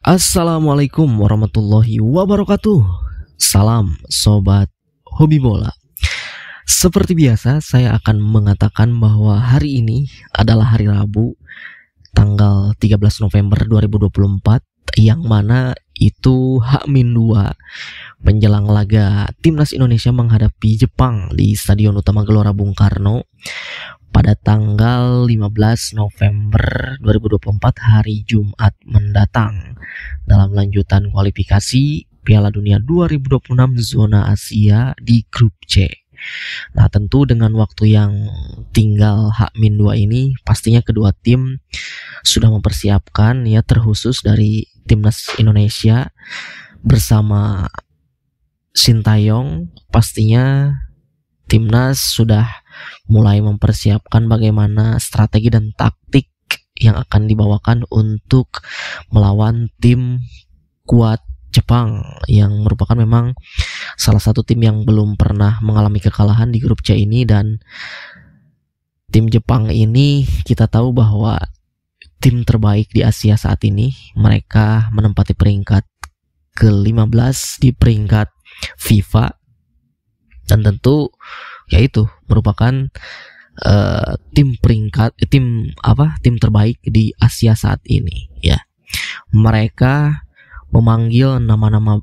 Assalamualaikum warahmatullahi wabarakatuh. Salam sobat hobi bola. Seperti biasa, saya akan mengatakan bahwa hari ini adalah hari Rabu, tanggal 13 November 2024, yang mana itu H-2 menjelang laga Timnas Indonesia menghadapi Jepang di Stadion Utama Gelora Bung Karno pada tanggal 15 November 2024 hari Jumat mendatang dalam lanjutan kualifikasi Piala Dunia 2026 zona Asia di grup C. Nah, tentu dengan waktu yang tinggal H-2 ini pastinya kedua tim sudah mempersiapkan ya, terkhusus dari Timnas Indonesia bersama Sintayong. Pastinya Timnas sudah mulai mempersiapkan bagaimana strategi dan taktik yang akan dibawakan untuk melawan tim kuat Jepang yang merupakan memang salah satu tim yang belum pernah mengalami kekalahan di grup C ini. Dan tim Jepang ini kita tahu bahwa tim terbaik di Asia saat ini. Mereka menempati peringkat ke-15 di peringkat FIFA, dan tentu yaitu merupakan tim terbaik di Asia saat ini ya. Mereka memanggil nama-nama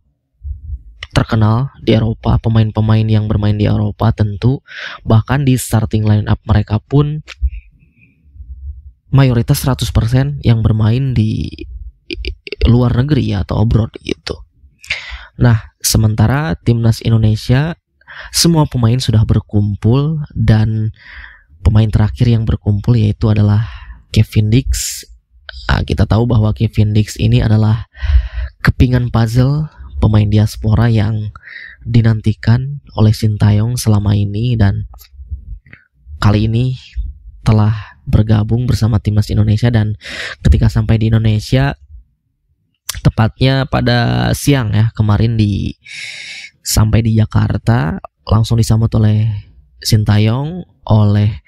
terkenal di Eropa, pemain-pemain yang bermain di Eropa tentu, bahkan di starting line up mereka pun mayoritas 100% yang bermain di luar negeri ya, atau abroad gitu. Nah, sementara Timnas Indonesia semua pemain sudah berkumpul, dan pemain terakhir yang berkumpul yaitu adalah Kevin Dix. Kita tahu bahwa Kevin Dix ini adalah kepingan puzzle pemain diaspora yang dinantikan oleh Sintayong selama ini, dan kali ini telah bergabung bersama Timnas Indonesia. Dan ketika sampai di Indonesia, tepatnya pada siang ya kemarin, sampai di Jakarta, langsung disambut oleh Sintayong, oleh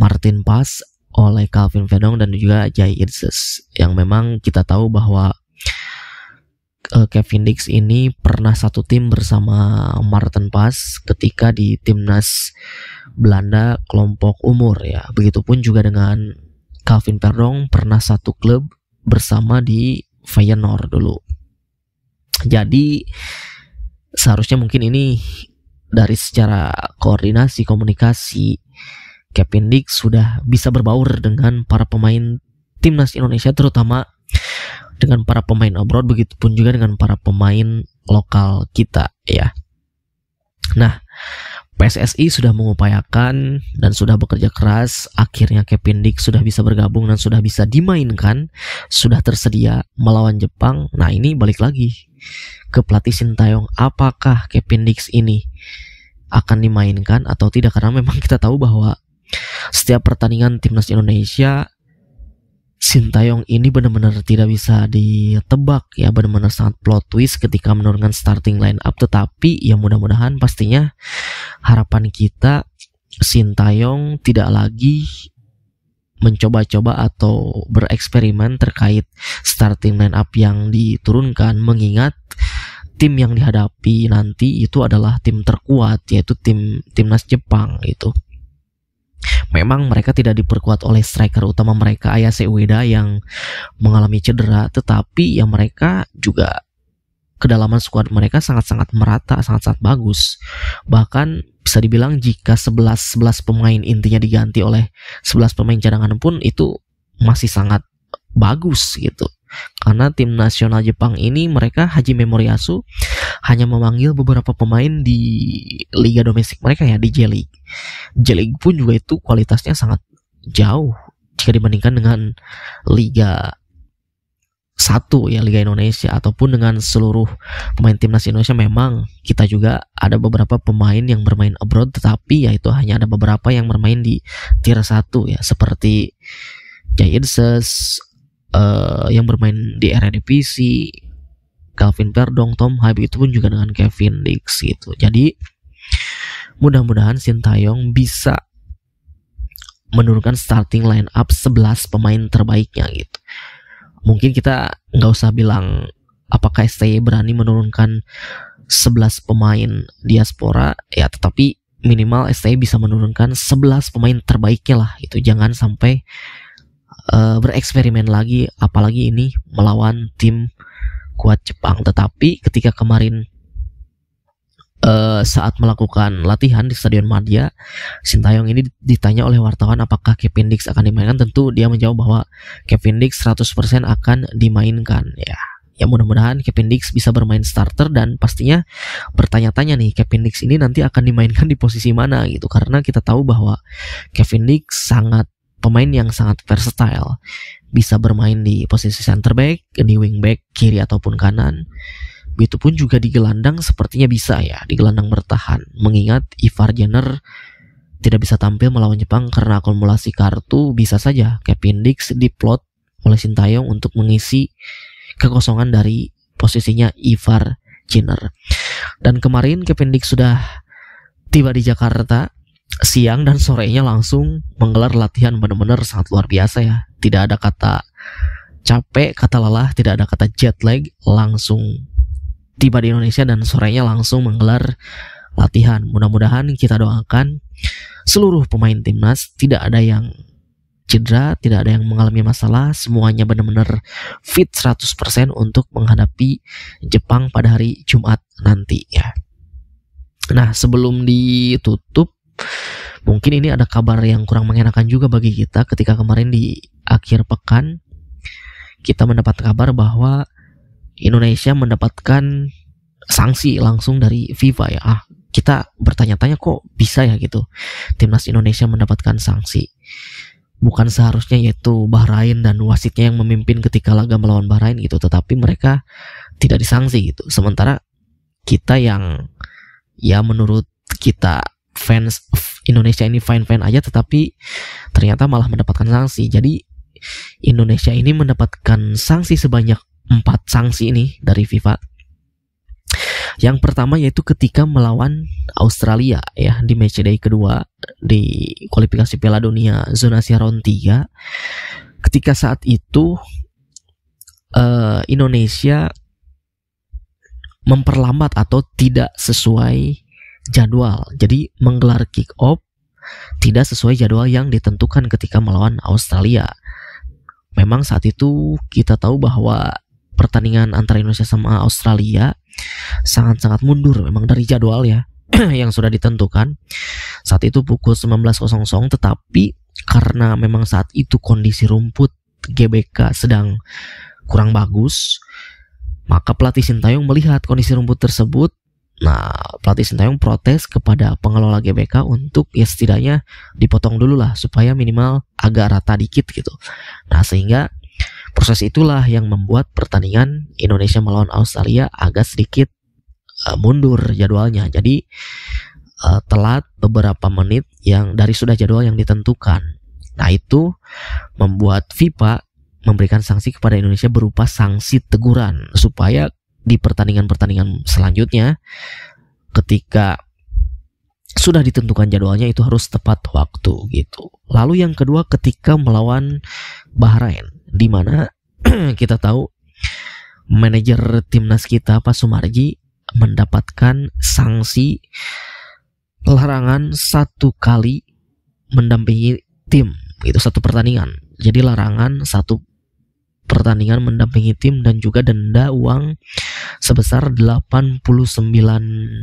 Martin Paes, oleh Calvin Verdong, dan juga Jai Irzes, yang memang kita tahu bahwa Kevin Dix ini pernah satu tim bersama Martin Paes ketika di Timnas Belanda kelompok umur ya. Begitupun juga dengan Calvin Verdong, pernah satu klub bersama di Feyenoord dulu. Jadi seharusnya mungkin ini dari secara koordinasi komunikasi, Kevin Dix sudah bisa berbaur dengan para pemain Timnas Indonesia, terutama dengan para pemain abroad, begitupun juga dengan para pemain lokal kita ya. Nah, PSSI sudah mengupayakan dan sudah bekerja keras. Akhirnya Kevin Dix sudah bisa bergabung dan sudah bisa dimainkan, sudah tersedia melawan Jepang. Nah, ini balik lagi ke pelatih Sintayong, apakah Kevin Dix ini akan dimainkan atau tidak, karena memang kita tahu bahwa setiap pertandingan Timnas Indonesia, Sintayong ini benar-benar tidak bisa ditebak ya, benar-benar sangat plot twist ketika menurunkan starting line up. Tetapi ya mudah-mudahan, pastinya harapan kita Sintayong tidak lagi mencoba-coba atau bereksperimen terkait starting line up yang diturunkan, mengingat tim yang dihadapi nanti itu adalah tim terkuat, yaitu Timnas Jepang itu. Memang mereka tidak diperkuat oleh striker utama mereka, Ayase Ueda, yang mengalami cedera, tetapi ya mereka juga, kedalaman skuad mereka sangat-sangat merata, sangat-sangat bagus. Bahkan bisa dibilang jika 11 pemain intinya diganti oleh 11 pemain cadangan pun itu masih sangat bagus gitu. Karena tim nasional Jepang ini, mereka Hajime Moriyasu hanya memanggil beberapa pemain di liga domestik mereka ya, di J-League. J-League pun juga itu kualitasnya sangat jauh jika dibandingkan dengan Liga 1 ya, Liga Indonesia, ataupun dengan seluruh pemain timnas Indonesia. Memang kita juga ada beberapa pemain yang bermain abroad, tetapi ya itu hanya ada beberapa yang bermain di tier 1 ya, seperti Jai Irzes yang bermain di Eredivisie, Calvin Verdong, Tom Haib, itu pun juga dengan Kevin Dix gitu. Jadi mudah-mudahan Sintayong bisa menurunkan starting line up 11 pemain terbaiknya gitu. mungkin kita nggak usah bilang apakah STY berani menurunkan 11 pemain diaspora ya, tetapi minimal STY bisa menurunkan 11 pemain terbaiknya lah gitu. Jangan sampai bereksperimen lagi, apalagi ini melawan tim kuat Jepang. Tetapi ketika kemarin saat melakukan latihan di Stadion Madia, Sintayong ini ditanya oleh wartawan apakah Kevin Dix akan dimainkan. Tentu dia menjawab bahwa Kevin Dix 100% akan dimainkan ya. Ya mudah-mudahan Kevin Dix bisa bermain starter, dan pastinya bertanya-tanya nih Kevin Dix ini nanti akan dimainkan di posisi mana gitu, karena kita tahu bahwa Kevin Dix pemain yang sangat versatile, bisa bermain di posisi center back, di wing back kiri ataupun kanan. Begitupun juga di gelandang sepertinya bisa ya, di gelandang bertahan. Mengingat Ivar Jenner tidak bisa tampil melawan Jepang karena akumulasi kartu, bisa saja Kevin Dix diplot oleh Sintayong untuk mengisi kekosongan dari posisinya Ivar Jenner. Dan kemarin Kevin Dix sudah tiba di Jakarta siang dan sorenya langsung menggelar latihan, benar-benar sangat luar biasa ya. Tidak ada kata capek, kata lelah, tidak ada kata jet lag, langsung tiba di Indonesia dan sorenya langsung menggelar latihan. Mudah-mudahan kita doakan seluruh pemain timnas tidak ada yang cedera, tidak ada yang mengalami masalah, semuanya benar-benar fit 100% untuk menghadapi Jepang pada hari Jumat nanti ya. Nah, sebelum ditutup, mungkin ini ada kabar yang kurang mengenakan juga bagi kita. Ketika kemarin di akhir pekan kita mendapat kabar bahwa Indonesia mendapatkan sanksi langsung dari FIFA ya. Kita bertanya-tanya kok bisa ya gitu timnas Indonesia mendapatkan sanksi. Bukan seharusnya yaitu Bahrain dan wasitnya yang memimpin ketika laga melawan Bahrain gitu, tetapi mereka tidak disanksi gitu. Sementara kita yang ya menurut kita fans Indonesia ini fine-fine aja, tetapi ternyata malah mendapatkan sanksi. Jadi Indonesia ini mendapatkan sanksi sebanyak 4 sanksi ini dari FIFA. Yang pertama yaitu ketika melawan Australia ya, di matchday kedua di kualifikasi Piala Dunia zonasi round 3. Ketika saat itu Indonesia memperlambat atau tidak sesuai jadwal. Jadi menggelar kick off tidak sesuai jadwal yang ditentukan ketika melawan Australia. Memang saat itu kita tahu bahwa pertandingan antara Indonesia sama Australia sangat-sangat mundur memang dari jadwal ya yang sudah ditentukan. Saat itu pukul 19.00, tetapi karena memang saat itu kondisi rumput GBK sedang kurang bagus, maka pelatih Sintayong melihat kondisi rumput tersebut. Nah, pelatih Sintayong protes kepada pengelola GBK untuk ya setidaknya dipotong dulu lah supaya minimal agak rata dikit gitu. Nah, sehingga proses itulah yang membuat pertandingan Indonesia melawan Australia agak sedikit mundur jadwalnya. Jadi telat beberapa menit yang dari sudah jadwal yang ditentukan. Nah, itu membuat FIFA memberikan sanksi kepada Indonesia berupa sanksi teguran supaya di pertandingan-pertandingan selanjutnya ketika sudah ditentukan jadwalnya itu harus tepat waktu gitu. Lalu yang kedua ketika melawan Bahrain, di mana kita tahu manajer timnas kita Pak Sumarji mendapatkan sanksi larangan 1 kali mendampingi tim, itu 1 pertandingan. Jadi larangan 1 pertandingan mendampingi tim dan juga denda uang sebesar 89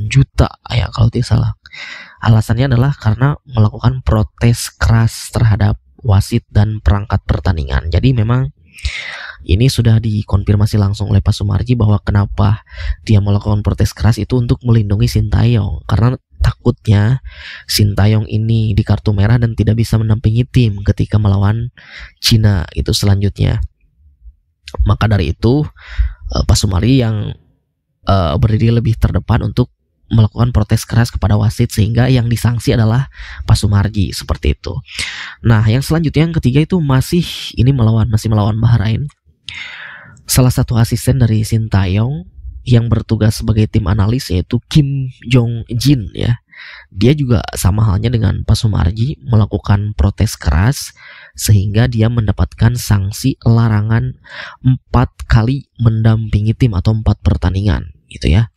juta ya kalau tidak salah. Alasannya adalah karena melakukan protes keras terhadap wasit dan perangkat pertandingan. Jadi memang ini sudah dikonfirmasi langsung oleh Pak Sumarji bahwa kenapa dia melakukan protes keras itu untuk melindungi Sintayong, karena takutnya Sintayong ini di kartu merah dan tidak bisa mendampingi tim ketika melawan Cina itu selanjutnya. Maka dari itu Pak Sumarji yang berdiri lebih terdepan untuk melakukan protes keras kepada wasit, sehingga yang disanksi adalah Pak Sumarji seperti itu. Nah, yang selanjutnya yang ketiga itu masih melawan Bahrain. Salah satu asisten dari Sintayong yang bertugas sebagai tim analis yaitu Kim Jong Jin ya. Dia juga sama halnya dengan Pak Sumarji melakukan protes keras sehingga dia mendapatkan sanksi larangan 4 kali mendampingi tim atau 4 pertandingan gitu ya.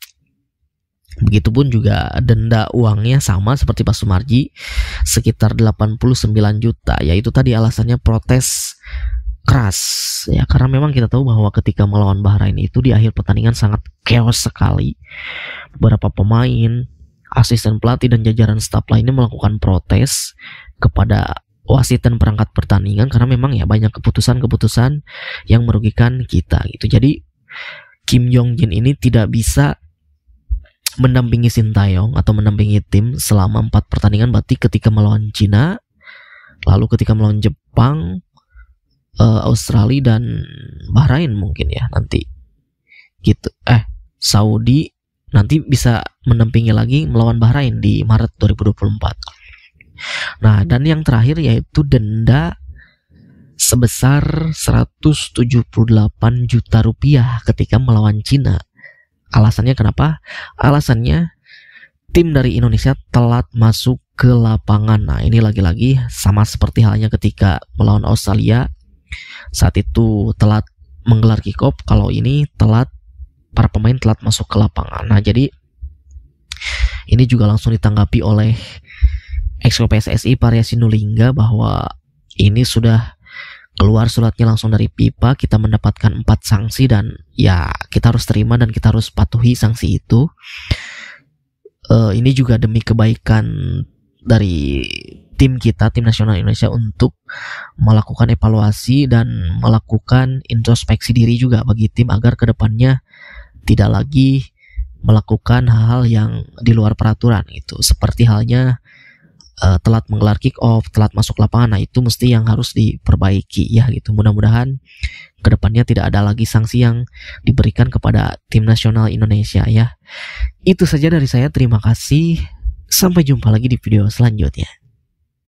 Begitupun juga denda uangnya sama seperti Pak Sumarji, sekitar 89 juta, yaitu tadi alasannya protes keras ya, karena memang kita tahu bahwa ketika melawan Bahrain itu di akhir pertandingan sangat chaos sekali. Beberapa pemain, asisten pelatih dan jajaran staf lainnya melakukan protes kepada wasit dan perangkat pertandingan karena memang ya banyak keputusan-keputusan yang merugikan kita gitu. Jadi Kim Jong Jin ini tidak bisa mendampingi Sintayong atau mendampingi tim selama 4 pertandingan, berarti ketika melawan Cina, lalu ketika melawan Jepang, Australia dan Bahrain mungkin ya nanti gitu. Saudi nanti bisa mendampingi lagi melawan Bahrain di Maret 2024. Nah, dan yang terakhir yaitu denda sebesar 178 juta rupiah ketika melawan Cina. Alasannya kenapa? Alasannya tim dari Indonesia telat masuk ke lapangan. Nah, ini lagi-lagi sama seperti halnya ketika melawan Australia. Saat itu telat menggelar kick off, kalau ini telat, para pemain telat masuk ke lapangan. Nah, jadi ini juga langsung ditanggapi oleh Exco PSSI Parya Sinulinga bahwa ini sudah keluar suratnya langsung dari FIFA, kita mendapatkan 4 sanksi dan ya kita harus terima dan kita harus patuhi sanksi itu. Ini juga demi kebaikan dari tim kita, tim nasional Indonesia, untuk melakukan evaluasi dan melakukan introspeksi diri juga bagi tim agar kedepannya tidak lagi melakukan hal-hal yang di luar peraturan itu, seperti halnya telat menggelar kick off, telat masuk lapangan. Nah, itu mesti yang harus diperbaiki ya gitu. Mudah-mudahan kedepannya tidak ada lagi sanksi yang diberikan kepada tim nasional Indonesia ya. Itu saja dari saya, terima kasih, sampai jumpa lagi di video selanjutnya.